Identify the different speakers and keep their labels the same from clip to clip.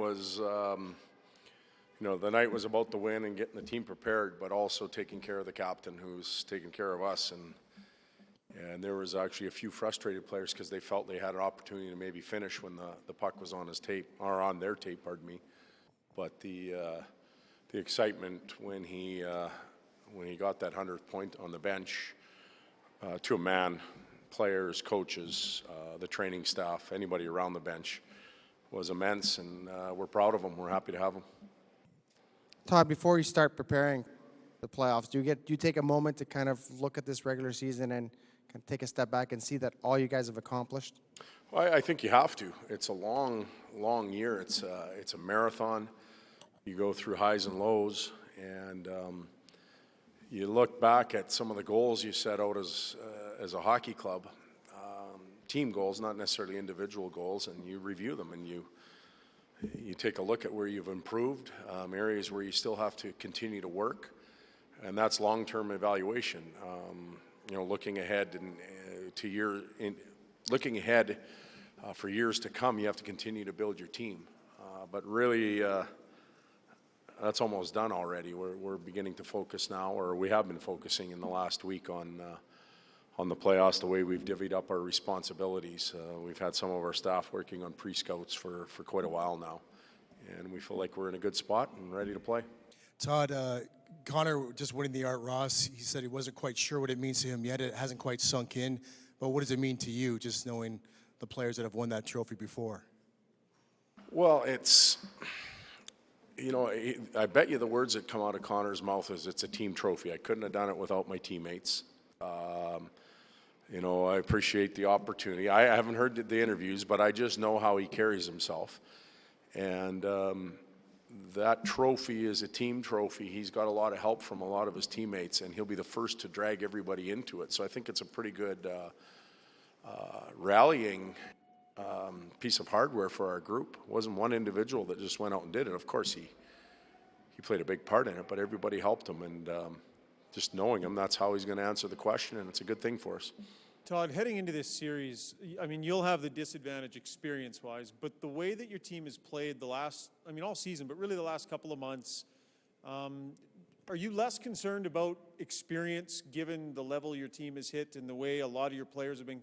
Speaker 1: was, the night was about the win and getting the team prepared, but also taking care of the captain who's taking care of us. And there was actually a few frustrated players because they felt they had an opportunity to maybe finish when the puck was on his tape, or on their tape, pardon me. But the excitement when he got that 100th point on the bench to a man, players, coaches, the training staff, anybody around the bench, was immense, and we're proud of him. We're happy to have him.
Speaker 2: Todd, before you start preparing the playoffs, do you take a moment to kind of look at this regular season and kind of take a step back and see that all you guys have accomplished?
Speaker 1: Well, I think you have to. It's a long, long year. It's a marathon. You go through highs and lows, and you look back at some of the goals you set out as a hockey club, team goals, not necessarily individual goals, and you review them, and you take a look at where you've improved, areas where you still have to continue to work, and that's long-term evaluation. Looking ahead for years to come, you have to continue to build your team. But really, that's almost done already. We're beginning to focus now, or we have been focusing in the last week on the playoffs, the way we've divvied up our responsibilities. We've had some of our staff working on pre-scouts for quite a while now, and we feel like we're in a good spot and ready to play.
Speaker 3: Todd, Connor just winning the Art Ross, he said he wasn't quite sure what it means to him yet. It hasn't quite sunk in, but what does it mean to you, just knowing the players that have won that trophy before?
Speaker 1: Well, I bet you the words that come out of Connor's mouth is it's a team trophy. I couldn't have done it without my teammates. I appreciate the opportunity. I haven't heard the interviews, but I just know how he carries himself. And that trophy is a team trophy. He's got a lot of help from a lot of his teammates, and he'll be the first to drag everybody into it. So I think it's a pretty good rallying piece of hardware for our group. It wasn't one individual that just went out and did it. Of course, he played a big part in it, but everybody helped him. And just knowing him, that's how he's going to answer the question, and it's a good thing for us.
Speaker 4: Todd, heading into this series, you'll have the disadvantage experience-wise, but the way that your team has played all season, but really the last couple of months, are you less concerned about experience given the level your team has hit and the way a lot of your players have been?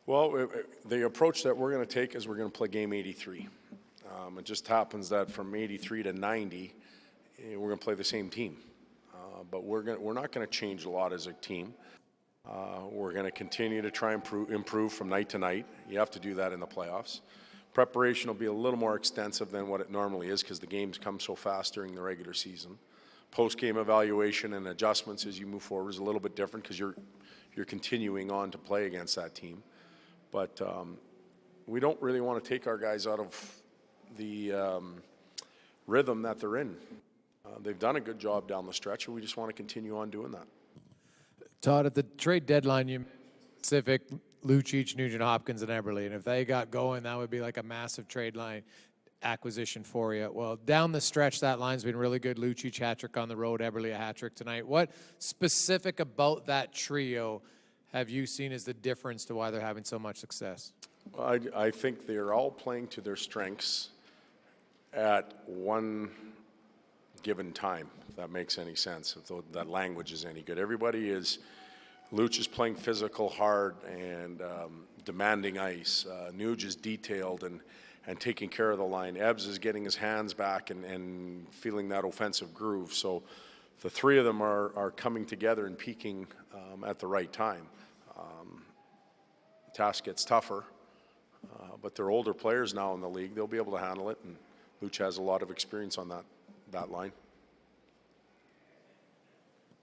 Speaker 1: Well, the approach that we're going to take is we're going to play game 83. It just happens that from 83 to 90, we're going to play the same team. But we're not going to change a lot as a team. We're going to continue to try and improve from night to night. You have to do that in the playoffs. Preparation will be a little more extensive than what it normally is because the games come so fast during the regular season. Post-game evaluation and adjustments as you move forward is a little bit different because you're continuing on to play against that team. But we don't really want to take our guys out of the rhythm that they're in. They've done a good job down the stretch, and we just want to continue on doing that.
Speaker 5: Todd, at the trade deadline, you mentioned Pacific, Lucic, Nugent Hopkins, and Eberle. And if they got going, that would be like a massive trade line acquisition for you. Well, down the stretch, that line's been really good. Lucic, hat-trick on the road, Eberle, a hat-trick tonight. What specific about that trio have you seen as the difference to why they're having so much success?
Speaker 1: Well, I think they're all playing to their strengths at one given time, if that makes any sense, if that language is any good. Luch is playing physical, hard, and demanding ice. Nuge is detailed and taking care of the line. Ebbs is getting his hands back and feeling that offensive groove. So the three of them are coming together and peaking at the right time. The task gets tougher, but they're older players now in the league. They'll be able to handle it, and Luch has a lot of experience on that line.